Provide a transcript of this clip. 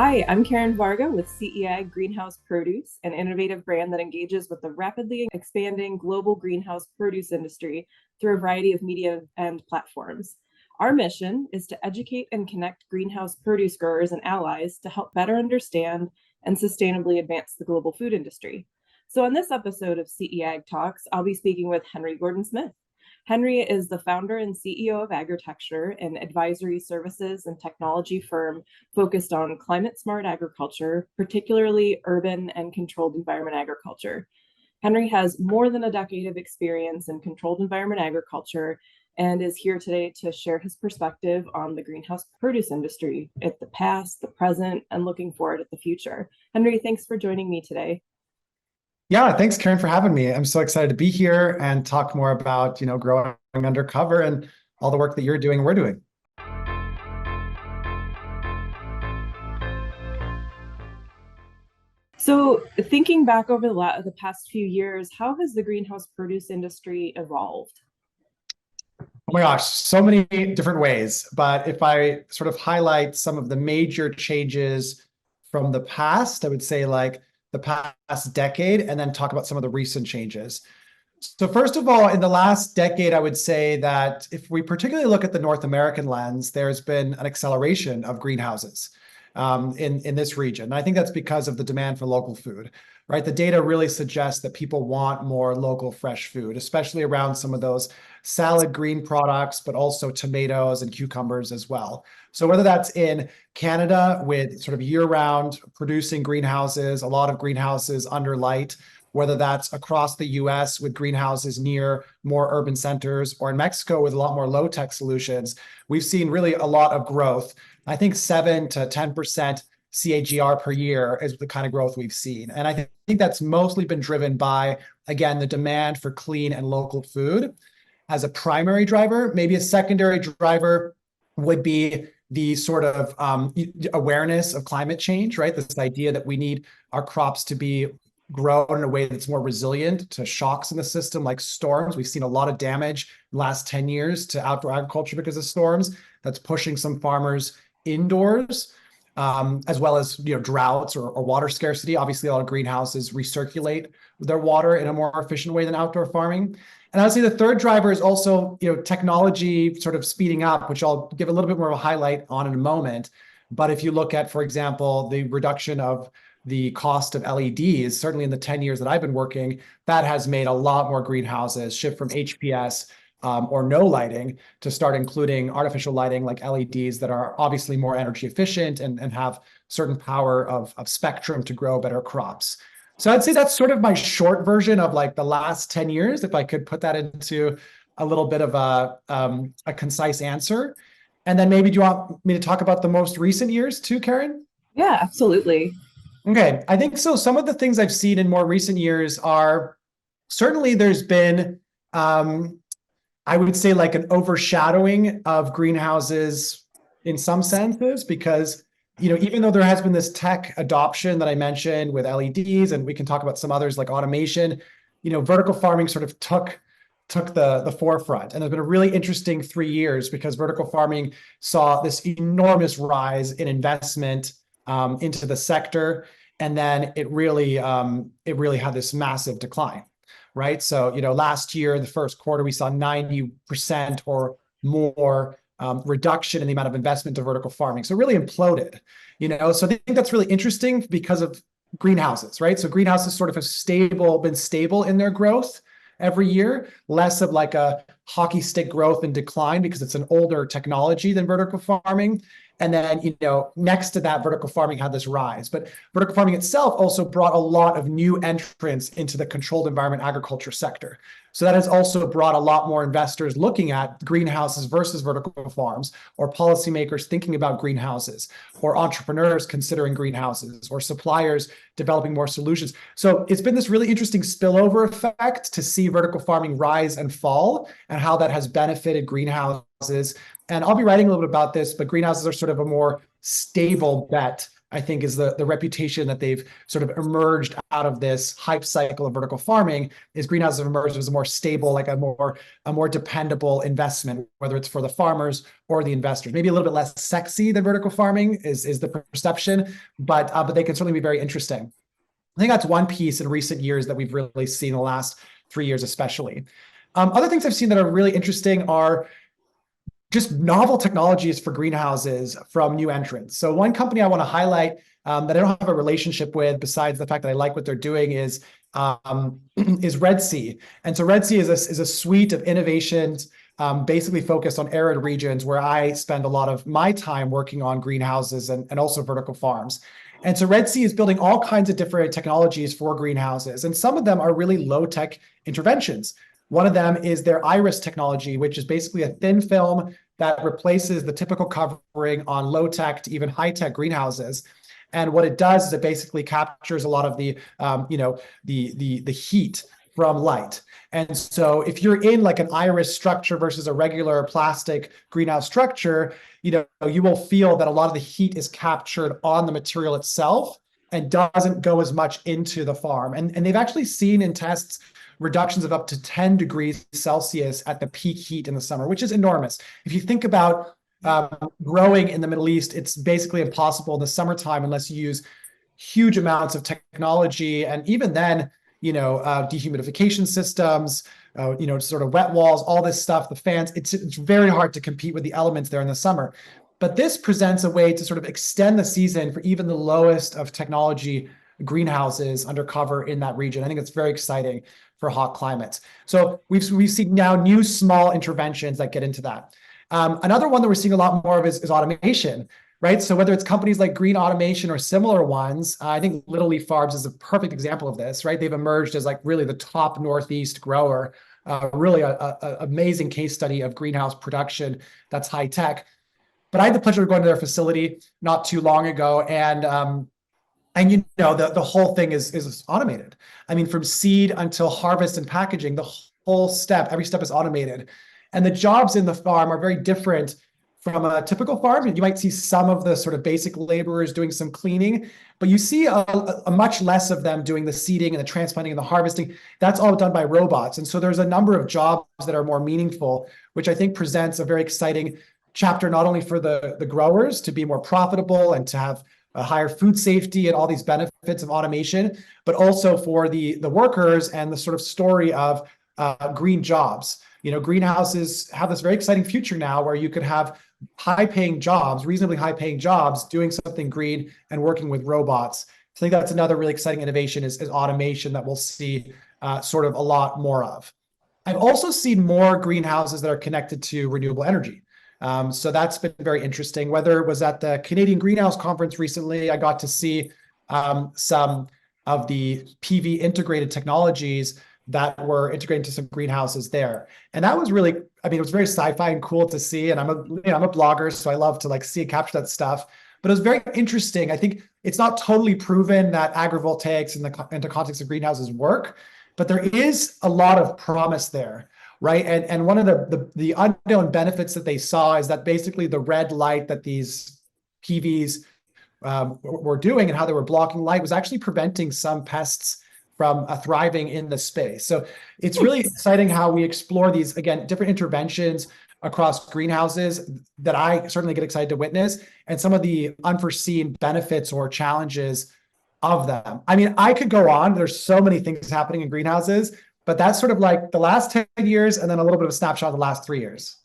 Hi, I'm Karen Varga with CEAg Greenhouse Produce, an innovative brand that engages with the rapidly expanding global greenhouse produce industry through a variety of media and platforms. Our mission is to educate and connect greenhouse produce growers and allies to help better understand and sustainably advance the global food industry. So, on this episode of CEAg Talks, I'll be speaking with Henry Gordon Smith. Henry is the founder and CEO of Agritecture, an advisory services and technology firm focused on climate smart agriculture, particularly urban and controlled environment agriculture. Henry has more than a decade of experience in controlled environment agriculture and is here today to share his perspective on the greenhouse produce industry at the past, the present, and looking forward at the future. Henry, thanks for joining me today. Yeah, thanks, Karen, for having me. I'm so excited to be here and talk more about, growing undercover and all the work that you're doing and we're doing. So, thinking back over the past few years, how has the greenhouse produce industry evolved? Oh my gosh, so many different ways. But if I sort of highlight some of the major changes from the past, I would say like the past decade, and then talk about some of the recent changes. So first of all, in the last decade, I would say that if we particularly look at the North American lens, there's been an acceleration of greenhouses in this region. And I think that's because of the demand for local food, right? The data really suggests that people want more local fresh food, especially around some of those salad green products, but also tomatoes and cucumbers as well. So whether that's in Canada with sort of year-round producing greenhouses, a lot of greenhouses under light, whether that's across the US with greenhouses near more urban centers, or in Mexico with a lot more low-tech solutions, we've seen really a lot of growth. I think 7 to 10% CAGR per year is the kind of growth we've seen. And I think that's mostly been driven by, again, the demand for clean and local food as a primary driver. Maybe a secondary driver would be the sort of awareness of climate change, right? This idea that we need our crops to be grown in a way that's more resilient to shocks in the system like storms. We've seen a lot of damage in the last 10 years to outdoor agriculture because of storms. That's pushing some farmers indoors, as well as droughts or water scarcity. Obviously, a lot of greenhouses recirculate their water in a more efficient way than outdoor farming. And I would say the third driver is also technology sort of speeding up, which I'll give a little bit more of a highlight on in a moment. But if you look at, for example, the reduction of the cost of LEDs, certainly in the 10 years that I've been working, that has made a lot more greenhouses shift from HPS or no lighting to start including artificial lighting like LEDs that are obviously more energy efficient and have certain power of spectrum to grow better crops. So I'd say that's sort of my short version of like the last 10 years, if I could put that into a little bit of a concise answer. And then maybe do you want me to talk about the most recent years too, Karen? Yeah, absolutely. Okay, I think so. Some of the things I've seen in more recent years are certainly there's been, I would say, like an overshadowing of greenhouses in some senses, because even though there has been this tech adoption that I mentioned with LEDs, and we can talk about some others like automation, vertical farming sort of took the forefront. And there's been a really interesting 3 years because vertical farming saw this enormous rise in investment into the sector, and then it really had this massive decline, right? So last year, the first quarter, we saw 90% or more reduction in the amount of investment to vertical farming. So it really imploded, So I think that's really interesting because of greenhouses, right? So greenhouses sort of have been stable in their growth every year, less of like a hockey stick growth and decline because it's an older technology than vertical farming. And then, next to that, vertical farming had this rise. But vertical farming itself also brought a lot of new entrants into the controlled environment agriculture sector. So that has also brought a lot more investors looking at greenhouses versus vertical farms, or policymakers thinking about greenhouses, or entrepreneurs considering greenhouses, or suppliers developing more solutions. So it's been this really interesting spillover effect to see vertical farming rise and fall and how that has benefited greenhouses. And I'll be writing a little bit about this, but greenhouses are sort of a more stable bet I think, is the reputation that they've sort of emerged out of this hype cycle of vertical farming. Is greenhouses have emerged as a more stable, like a more dependable investment, whether it's for the farmers or the investors. Maybe a little bit less sexy than vertical farming is the perception, but they can certainly be very interesting. I think that's one piece in recent years that we've really seen in the last 3 years, especially. Other things I've seen that are really interesting are just novel technologies for greenhouses from new entrants. So one company I want to highlight that I don't have a relationship with, besides the fact that I like what they're doing, is Red Sea. And so Red Sea is a suite of innovations basically focused on arid regions, where I spend a lot of my time working on greenhouses and also vertical farms. And so Red Sea is building all kinds of different technologies for greenhouses, and some of them are really low-tech interventions. One of them is their iris technology, which is basically a thin film that replaces the typical covering on low-tech to even high-tech greenhouses. And what it does is it basically captures a lot of the heat from light. And so if you're in like an iris structure versus a regular plastic greenhouse structure, you will feel that a lot of the heat is captured on the material itself and doesn't go as much into the farm. And they've actually seen in tests reductions of up to 10 degrees Celsius at the peak heat in the summer, which is enormous. If you think about growing in the Middle East, it's basically impossible in the summertime unless you use huge amounts of technology. And even then, dehumidification systems, sort of wet walls, all this stuff, the fans, it's very hard to compete with the elements there in the summer. But this presents a way to sort of extend the season for even the lowest of technology greenhouses undercover in that region. I think it's very exciting for hot climates. So we've seen now new small interventions that get into that. Another one that we're seeing a lot more of is automation, right? So whether it's companies like Green Automation or similar ones, I think Little Leaf Farms is a perfect example of this, right? They've emerged as like really the top Northeast grower, really a amazing case study of greenhouse production that's high tech. But I had the pleasure of going to their facility not too long ago, and the whole thing is automated. I mean, from seed until harvest and packaging, the whole step, every step is automated. And the jobs in the farm are very different from a typical farm. You might see some of the sort of basic laborers doing some cleaning, but you see a much less of them doing the seeding and the transplanting and the harvesting. That's all done by robots. And so there's a number of jobs that are more meaningful, which I think presents a very exciting chapter, not only for the growers to be more profitable and to have a higher food safety and all these benefits of automation, but also for the workers and the sort of story of green jobs. Greenhouses have this very exciting future now where you could have high-paying jobs, reasonably high-paying jobs, doing something green and working with robots. I think that's another really exciting innovation is automation that we'll see sort of a lot more of. I've also seen more greenhouses that are connected to renewable energy. So that's been very interesting. Whether it was at the Canadian Greenhouse Conference recently, I got to see some of the PV integrated technologies that were integrated into some greenhouses there. And that was really, it was very sci-fi and cool to see. And I'm a blogger, so I love to capture that stuff. But it was very interesting. I think it's not totally proven that agrivoltaics in the context of greenhouses work, but there is a lot of promise there, right? And one of the unknown benefits that they saw is that basically the red light that these PVs were doing and how they were blocking light was actually preventing some pests from thriving in the space. So it's really exciting how we explore these, again, different interventions across greenhouses that I certainly get excited to witness, and some of the unforeseen benefits or challenges of them. I could go on. There's so many things happening in greenhouses, but that's sort of like the last 10 years and then a little bit of a snapshot of the last 3 years.